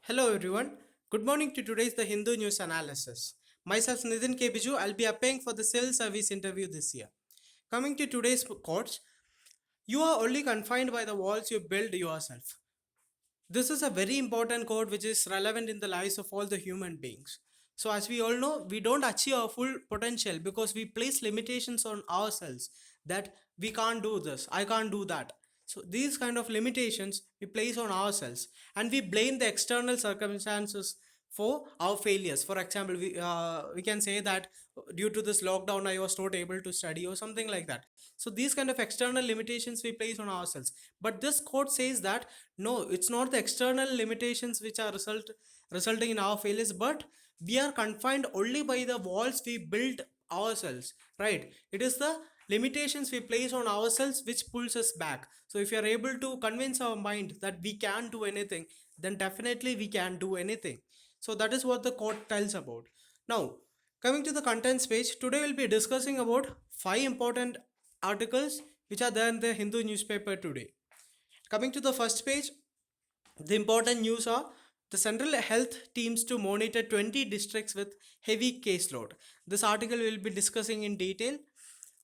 Hello everyone. Good morning to today's The Hindu News Analysis. Myself Nitin K. Biju, I'll be applying for the civil service interview this year. Coming to today's quotes, you are only confined by the walls you build yourself. This is a very important quote which is relevant in the lives of all the human beings. So as we all know, we don't achieve our full potential because we place limitations on ourselves that we can't do this, I can't do that. So these kind of limitations we place on ourselves and we blame the external circumstances for our failures. For example, we can say that due to this lockdown I was not able to study or something like that. So these kind of external limitations we place on ourselves. But this quote says that no, it's not the external limitations which are resulting in our failures, but we are confined only by the walls we build ourselves, right? It is the limitations we place on ourselves which pulls us back. So if you are able to convince our mind that we can do anything, then definitely we can do anything. So that is what the quote tells about. Now, coming to the contents page, today we'll be discussing about 5 important articles which are there in the Hindu newspaper today. Coming to the first page, the important news are the central health teams to monitor 20 districts with heavy caseload. This article will be discussing in detail.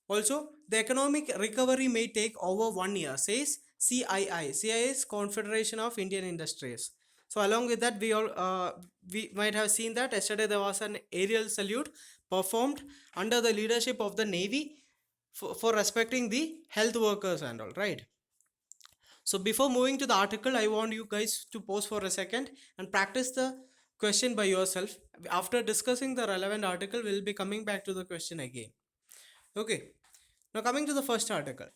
Also, the economic recovery may take over 1 year, says CII. CII is Confederation of Indian Industries. So, along with that, we might have seen that yesterday there was an aerial salute performed under the leadership of the Navy for respecting the health workers and all, right? So before moving to the article, I want you guys to pause for a second and practice the question by yourself. After discussing the relevant article, we'll be coming back to the question again. Okay. Now coming to the first article.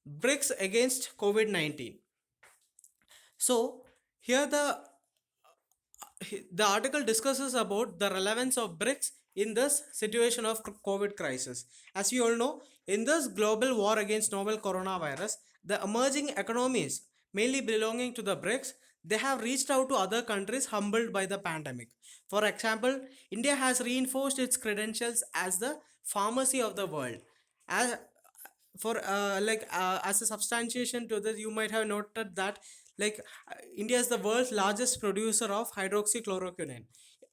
BRICS against COVID-19. So here the article discusses about the relevance of BRICS in this situation of COVID crisis. As you all know, in this global war against novel coronavirus, the emerging economies, mainly belonging to the BRICS, they have reached out to other countries humbled by the pandemic. For example, India has reinforced its credentials as the pharmacy of the world. As as a substantiation to this, you might have noted that like India is the world's largest producer of hydroxychloroquine,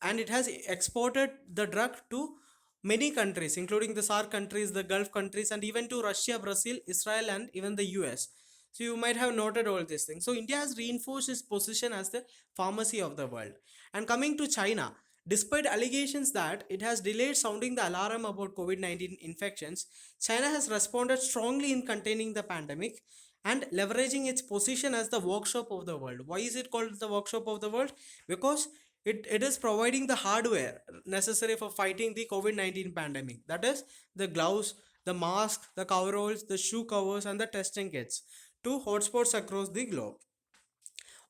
and it has exported the drug to many countries, including the SAARC countries, the Gulf countries, and even to Russia, Brazil, Israel, and even the US. So you might have noted all these things. So India has reinforced its position as the pharmacy of the world. And coming to China, despite allegations that it has delayed sounding the alarm about COVID-19 infections, China has responded strongly in containing the pandemic and leveraging its position as the workshop of the world. Why is it called the workshop of the world? Because it is providing the hardware necessary for fighting the COVID-19 pandemic. That is the gloves, the mask, the coveralls, the shoe covers, and the testing kits to hotspots across the globe.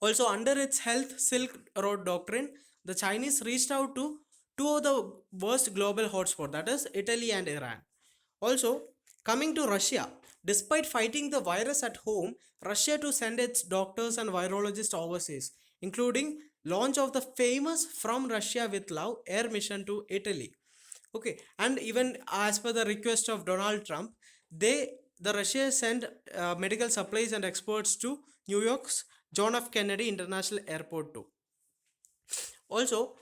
Also, under its Health Silk Road doctrine, the Chinese reached out to two of the worst global hotspots, that is Italy and Iran. Also, coming to Russia, despite fighting the virus at home, Russia to send its doctors and virologists overseas, including launch of the famous From Russia with Love air mission to Italy. Okay, and even as per the request of Donald Trump, the Russia sent medical supplies and experts to New York's John F. Kennedy International Airport too. Also,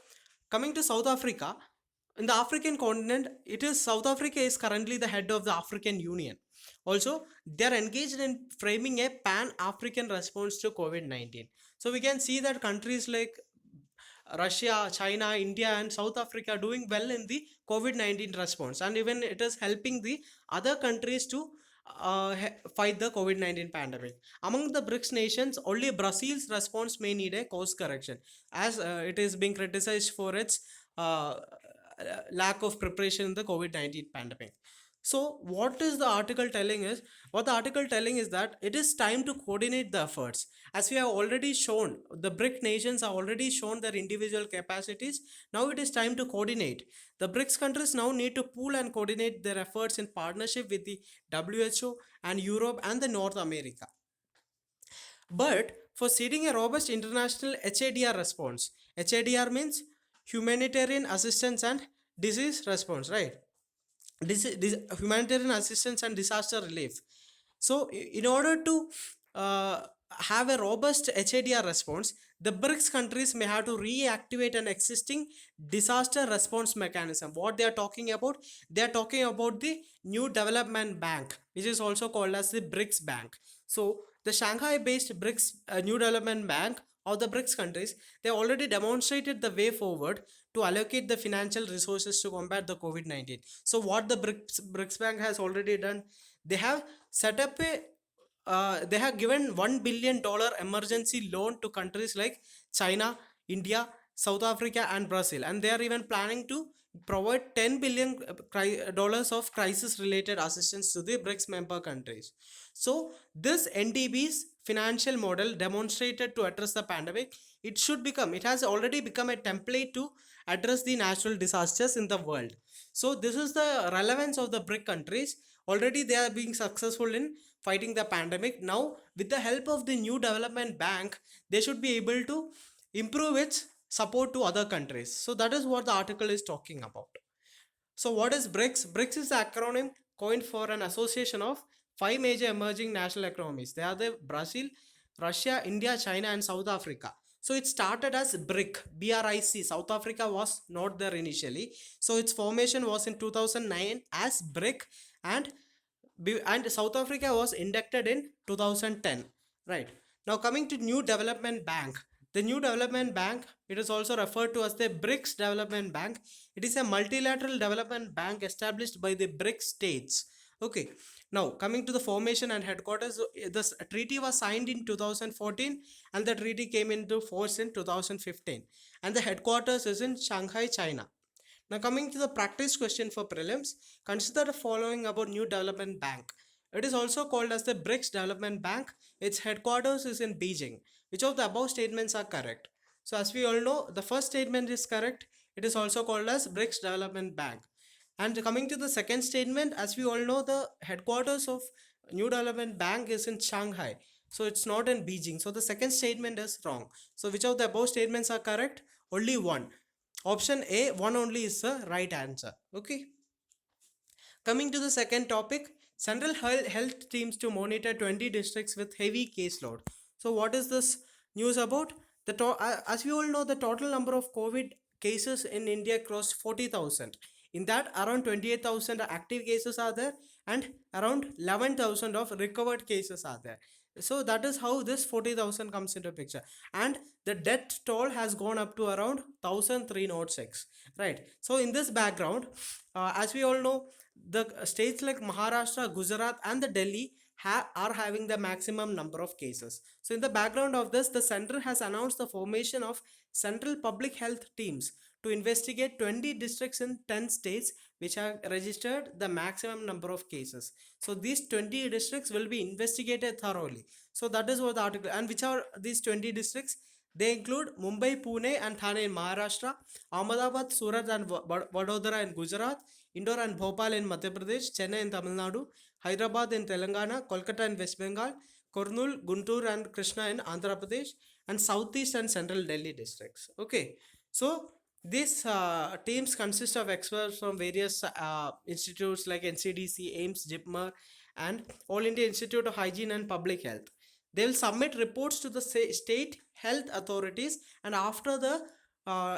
coming to South Africa, in the African continent, it is South Africa is currently the head of the African Union. Also, they are engaged in framing a pan-African response to COVID-19. So we can see that countries like Russia, China, India, and South Africa are doing well in the COVID-19 response, and even it is helping the other countries to fight the COVID-19 pandemic. Among the BRICS nations, only Brazil's response may need a course correction, as it is being criticized for its lack of preparation in the COVID-19 pandemic. So what is the article telling is, what the article telling is that it is time to coordinate the efforts. As we have already shown, the BRIC nations have already shown their individual capacities. Now it is time to coordinate. The BRICS countries now need to pool and coordinate their efforts in partnership with the WHO and Europe and the North America. But for seeding a robust international HADR response, HADR means humanitarian assistance and disease response, right? Humanitarian assistance and disaster relief. So in order to have a robust HADR response, the BRICS countries may have to reactivate an existing disaster response mechanism. What they are talking about? They are talking about the New Development Bank, which is also called as the BRICS Bank. So the Shanghai-based BRICS New Development Bank of the BRICS countries, they already demonstrated the way forward to allocate the financial resources to combat the COVID-19. So what the BRICS Bank has already done, they have set up a they have given $1 billion emergency loan to countries like China, India, South Africa, and Brazil, and they are even planning to provide $10 billion of crisis-related assistance to the BRICS member countries. So this NDB's financial model demonstrated to address the pandemic. It has already become a template to address the natural disasters in the world. So this is the relevance of the BRIC countries. Already they are being successful in fighting the pandemic. Now with the help of the New Development Bank, they should be able to improve its support to other countries. So that is what the article is talking about. So what is BRICS? BRICS is the acronym coined for an association of five major emerging national economies. They are the Brazil, Russia, India, China, and South Africa. So it started as BRIC. South Africa was not there initially. So its formation was in 2009 as BRIC, and South Africa was inducted in 2010. Right. Now coming to New Development Bank. The New Development Bank, it is also referred to as the BRICS Development Bank. It is a multilateral development bank established by the BRICS states. Okay. Now coming to the formation and headquarters, this treaty was signed in 2014 and the treaty came into force in 2015. And the headquarters is in Shanghai, China. Now coming to the practice question for prelims, consider the following about New Development Bank. It is also called as the BRICS Development Bank. Its headquarters is in Beijing. Which of the above statements are correct? So as we all know, the first statement is correct. It is also called as BRICS Development Bank. And coming to the second statement, as we all know, the headquarters of New Development Bank is in Shanghai. So it's not in Beijing. So the second statement is wrong. So which of the above statements are correct? Only one. Option A, one only is the right answer. Okay. Coming to the second topic, central health teams to monitor 20 districts with heavy caseload. So what is this news about? As we all know, the total number of COVID cases in India crossed 40,000. In that, around 28,000 active cases are there and around 11,000 of recovered cases are there. So that is how this 40,000 comes into picture. And the death toll has gone up to around 1,306. Right. So in this background, as we all know, the states like Maharashtra, Gujarat, and the Delhi are having the maximum number of cases. So in the background of this, the center has announced the formation of central public health teams to investigate 20 districts in 10 states which have registered the maximum number of cases. So these 20 districts will be investigated thoroughly. So that is what the article, and which are these 20 districts? They include Mumbai, Pune, and Thane in Maharashtra, Ahmedabad, Surat, and Vadodara in Gujarat, Indore and Bhopal in Madhya Pradesh, Chennai in Tamil Nadu, Hyderabad in Telangana, Kolkata in West Bengal, Kurnool, Guntur, and Krishna in Andhra Pradesh, and Southeast and Central Delhi districts. Okay, so these teams consist of experts from various institutes like NCDC, AIMS, JIPMER, and All India Institute of Hygiene and Public Health. They will submit reports to the state health authorities, and after the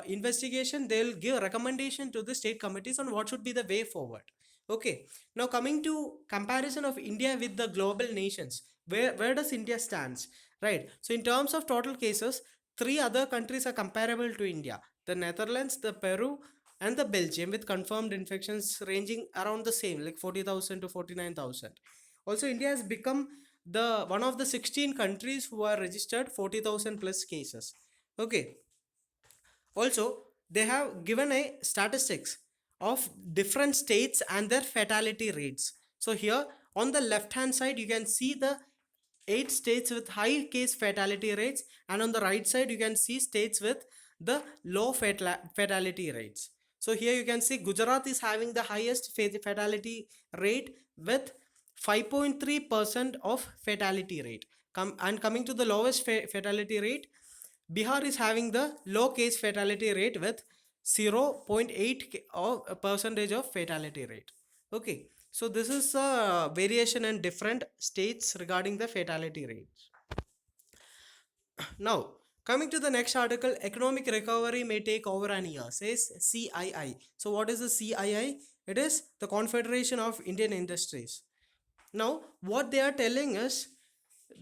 investigation, they will give a recommendation to the state committees on what should be the way forward. Okay, now coming to comparison of India with the global nations, where does India stands? Right. So in terms of total cases, three other countries are comparable to India: the Netherlands, the Peru, and the Belgium, with confirmed infections ranging around the same, like 40,000 to 49,000. Also, India has become the one of the 16 countries who are registered 40,000 plus cases. Okay. Also, they have given a statistics of different states and their fatality rates. So here on the left hand side, you can see the 8 states with high case fatality rates, and on the right side you can see states with the low fatality rates. So here you can see Gujarat is having the highest fatality rate with 5.3% of fatality rate. And coming to the lowest fatality rate, Bihar is having the low case fatality rate with 0.8 of percentage of fatality rate. Okay, so this is a variation in different states regarding the fatality rates. Now Coming to the next article, economic recovery may take over an year, says CII. So, what is the CII? It is the Confederation of Indian Industries. Now, what they are telling is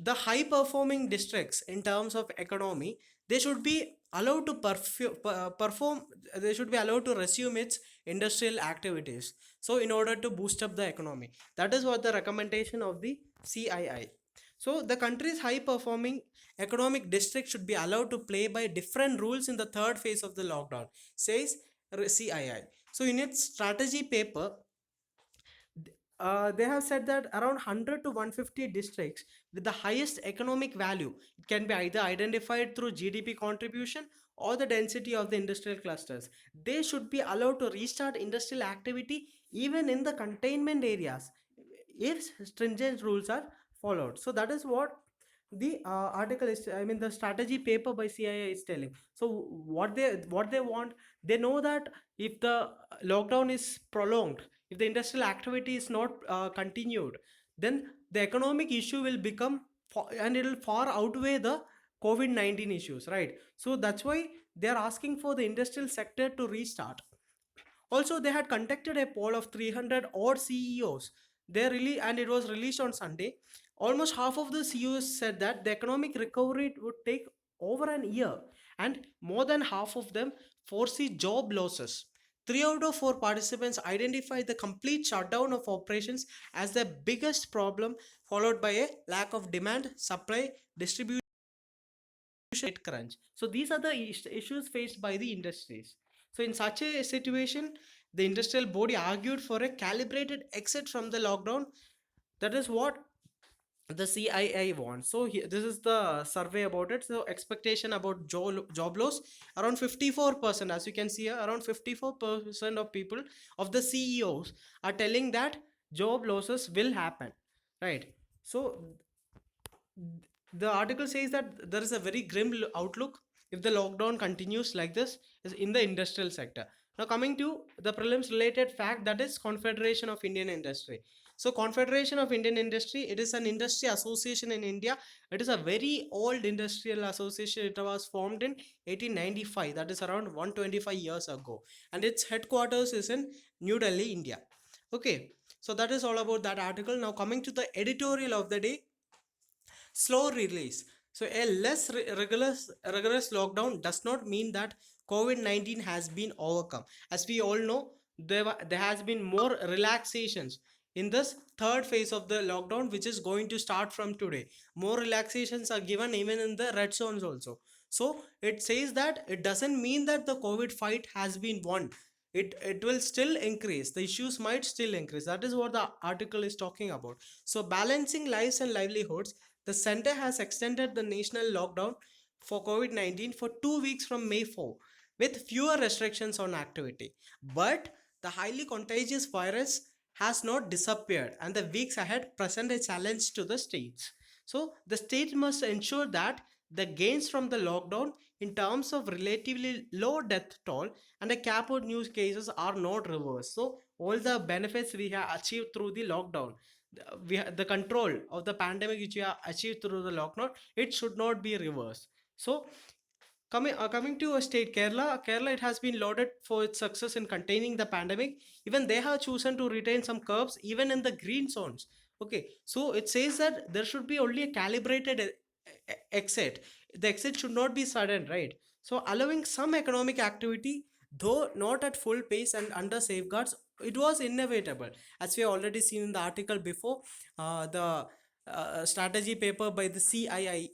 the high performing districts in terms of economy, they should be allowed to perform, they should be allowed to resume its industrial activities. So, in order to boost up the economy, that is what the recommendation of the CII. So, the country's high performing economic district should be allowed to play by different rules in the third phase of the lockdown, says CII. So, in its strategy paper, they have said that around 100 to 150 districts with the highest economic value, it can be either identified through GDP contribution or the density of the industrial clusters. They should be allowed to restart industrial activity even in the containment areas if stringent rules are followed. So that is what the article is, I mean the strategy paper by CIA is telling. So what they want, they know that if the lockdown is prolonged, if the industrial activity is not continued, then the economic issue will become and it will far outweigh the COVID-19 issues, right? So that's why they are asking for the industrial sector to restart. Also, they had conducted a poll of 300 odd CEOs. They really, and it was released on Sunday. Almost half of the CEOs said that the economic recovery would take over an year, and more than half of them foresee job losses. 3 out of 4 participants identified the complete shutdown of operations as the biggest problem, followed by a lack of demand, supply, distribution, crunch. So these are the issues faced by the industries. So in such a situation, the industrial body argued for a calibrated exit from the lockdown. That is what the CII wants. So this is the survey about it. So expectation about job loss around 54%. As you can see here, around 54% of people, of the CEOs, are telling that job losses will happen, right? So the article says that there is a very grim outlook if the lockdown continues like this is in the industrial sector. Now coming to the prelims related fact, that is Confederation of Indian Industry. So Confederation of Indian Industry, it is an industry association in India. It is a very old industrial association. It was formed in 1895, that is around 125 years ago, and its headquarters is in New Delhi, India. Okay, so that is all about that article. Now coming to the editorial of the day, slow release. So a less rigorous lockdown does not mean that COVID-19 has been overcome. As we all know, there has been more relaxations in this third phase of the lockdown, which is going to start from today. More relaxations are given even in the red zones also. So it says that it doesn't mean that the COVID fight has been won. It will still increase. The issues might still increase. That is what the article is talking about. So balancing lives and livelihoods, the center has extended the national lockdown for COVID-19 for 2 weeks from May 4 with fewer restrictions on activity. But the highly contagious virus has not disappeared, and the weeks ahead present a challenge to the states. So the state must ensure that the gains from the lockdown in terms of relatively low death toll and a cap on new cases are not reversed. So all the benefits we have achieved through the lockdown, the control of the pandemic which we have achieved through the lockdown, it should not be reversed. So coming to a state, Kerala, it has been lauded for its success in containing the pandemic. Even they have chosen to retain some curbs even in the green zones. Okay, so it says that there should be only a calibrated exit. The exit should not be sudden, right? So allowing some economic activity, though not at full pace and under safeguards, it was inevitable. As we have already seen in the article before, the strategy paper by the CII,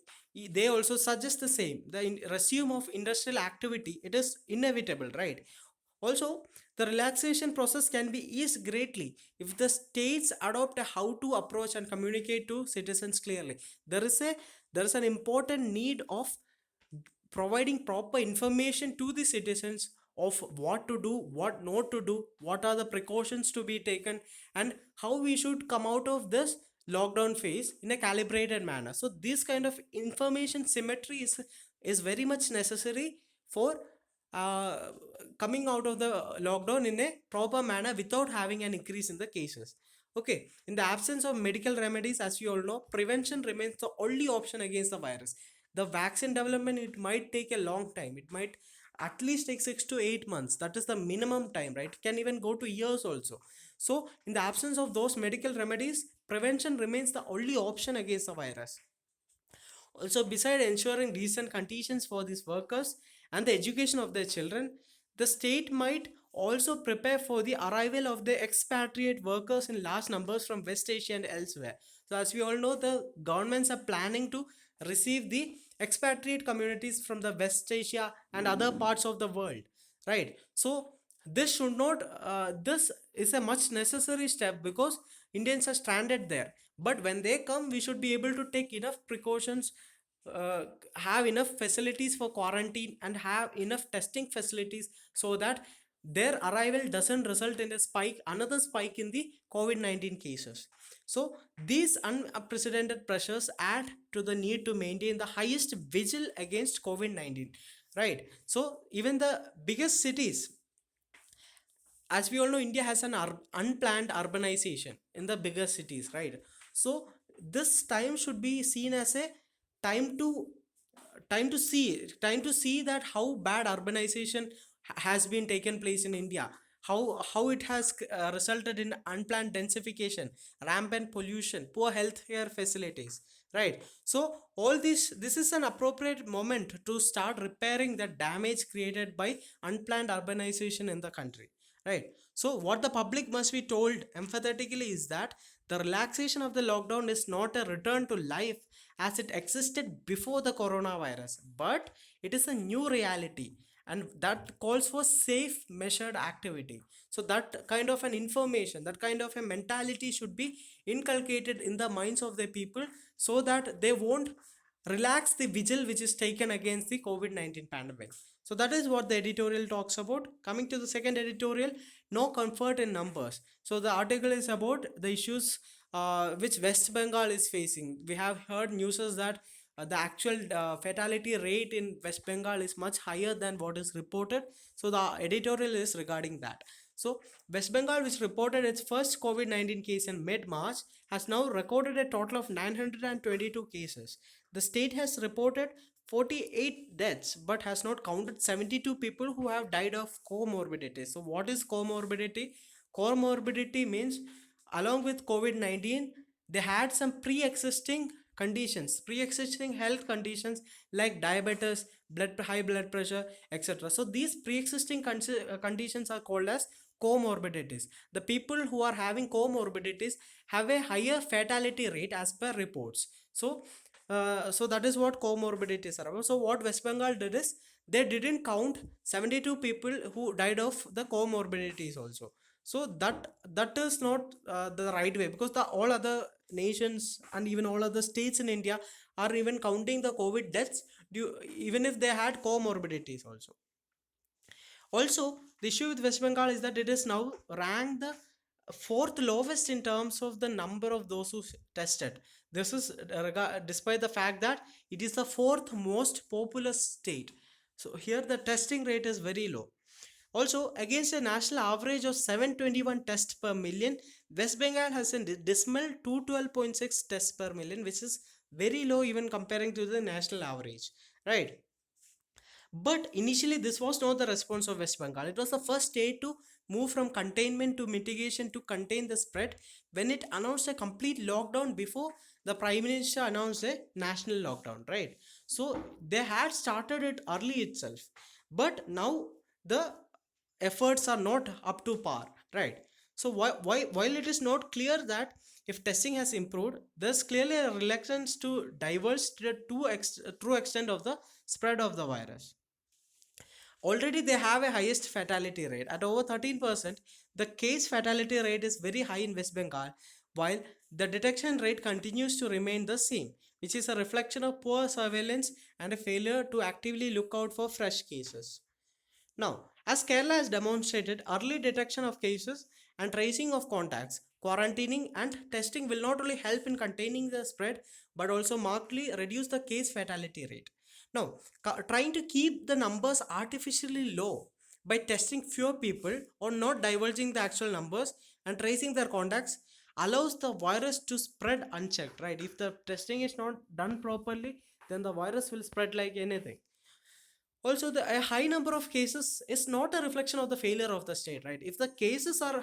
they also suggest the same. The resume of industrial activity, it is inevitable, right? Also, the relaxation process can be eased greatly if the states adopt a how to approach and communicate to citizens clearly. There is a there is an important need of providing proper information to the citizens of what to do, what not to do, what are the precautions to be taken, and how we should come out of this lockdown phase in a calibrated manner. So this kind of information symmetry is very much necessary for uh, coming out of the lockdown in a proper manner without having an increase in the cases. Okay, in the absence of medical remedies, as you all know, prevention remains the only option against the virus. the vaccine development, it might take a long time. It might at least take 6 to 8 months. That is the minimum time, right? It can even go to years also. So in the absence of those medical remedies, prevention remains the only option against the virus. Also, besides ensuring decent conditions for these workers and the education of their children, the state might also prepare for the arrival of the expatriate workers in large numbers from West Asia and elsewhere. So, as we all know, the governments are planning to receive the expatriate communities from the West Asia and other parts of the world, right? So, this should not, this is a much necessary step because Indians are stranded there. But when they come, we should be able to take enough precautions, uh, have enough facilities for quarantine, and have enough testing facilities so that their arrival doesn't result in a spike, another spike in the COVID-19 cases. So these unprecedented pressures add to the need to maintain the highest vigil against COVID-19, right? So even the biggest cities, as we all know, India has an unplanned urbanization in the bigger cities, right? So this time should be seen as a time to time to see that how bad urbanization has been taken place in India, how it has resulted in unplanned densification, rampant pollution, poor healthcare facilities, right? So all this is an appropriate moment to start repairing the damage created by unplanned urbanization in the country, right? So what the public must be told emphatically is that the relaxation of the lockdown is not a return to life as it existed before the coronavirus, but it is a new reality, and that calls for safe measured activity. So that kind of an information, that kind of a mentality should be inculcated in the minds of the people so that they won't relax the vigil which is taken against the COVID-19 pandemic. So that is what the editorial talks about. Coming to the second editorial, no comfort in numbers. So the article is about the issues which West Bengal is facing. We have heard news that the actual fatality rate in West Bengal is much higher than what is reported. So the editorial is regarding that. So West Bengal, which reported its first COVID-19 case in mid-March, has now recorded a total of 922 cases. The state has reported 48 deaths but has not counted 72 people who have died of comorbidity. So what is comorbidity? Comorbidity means along with COVID-19, they had some pre-existing conditions, pre-existing health conditions like diabetes, high blood pressure, etc. So these pre-existing conditions are called as comorbidities. The people who are having comorbidities have a higher fatality rate as per reports. So that is what comorbidities are about. So what West Bengal did is they didn't count 72 people who died of the comorbidities also. So that is not the right way, because the all other nations and even all other states in India are even counting the COVID deaths even if they had comorbidities also. Also, the issue with West Bengal is that it is now ranked the fourth lowest in terms of the number of those who tested. This is despite the fact that it is the fourth most populous state. So here the testing rate is very low. Also, against a national average of 721 tests per million, West Bengal has a dismal 212.6 tests per million, which is very low even comparing to the national average, right? But initially, this was not the response of West Bengal. It was the first state to move from containment to mitigation to contain the spread when it announced a complete lockdown before the Prime Minister announced a national lockdown, right? So they had started it early itself. But now the efforts are not up to par, right? So while it is not clear that if testing has improved, there's clearly a reluctance to diverge to the true extent of the spread of the virus. Already they have a highest fatality rate at over 13%. The case fatality rate is very high in West Bengal, while the detection rate continues to remain the same, which is a reflection of poor surveillance and a failure to actively look out for fresh cases. Now, as Kerala has demonstrated, early detection of cases and tracing of contacts, quarantining and testing will not only help in containing the spread but also markedly reduce the case fatality rate. Now, trying to keep the numbers artificially low by testing fewer people or not divulging the actual numbers and tracing their contacts allows the virus to spread unchecked, right? If the testing is not done properly, then the virus will spread like anything. Also, a high number of cases is not a reflection of the failure of the state, right? If the cases are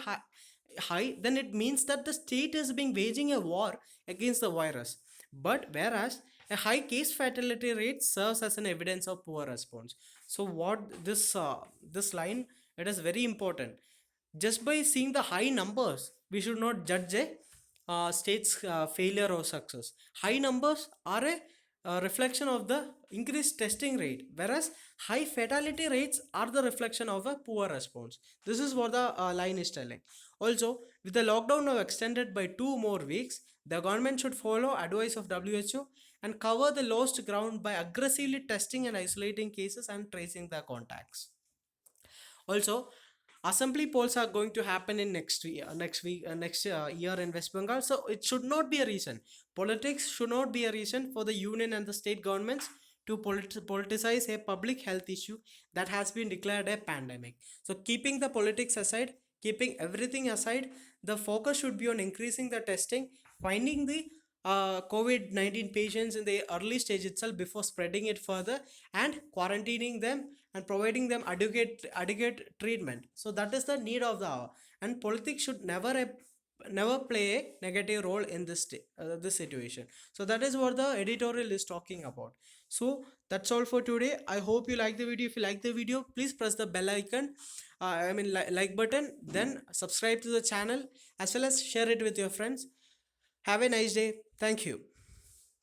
high, then it means that the state is being waging a war against the virus. But whereas a high case fatality rate serves as an evidence of poor response. So what this line, it is very important. Just by seeing the high numbers, we should not judge a state's failure or success. High numbers are a reflection of the increased testing rate, whereas high fatality rates are the reflection of a poor response. This is what the line is telling. Also, with the lockdown now extended by 2 more weeks, the government should follow advice of WHO and cover the lost ground by aggressively testing and isolating cases and tracing the contacts. Also, assembly polls are going to happen in next year in West Bengal. So it should not be a reason. Politics should not be a reason for the union and the state governments to politicize a public health issue that has been declared a pandemic. So keeping the politics aside, keeping everything aside, the focus should be on increasing the testing, finding the COVID-19 patients in the early stage itself before spreading it further, and quarantining them and providing them adequate treatment. So that is the need of the hour, and politics should never play a negative role in this situation. So that is what the editorial is talking about. So that's all for today. I hope you like the video. If you like the video, please press the bell icon, like button, then subscribe to the channel, as well as share it with your friends. Have a nice day. Thank you.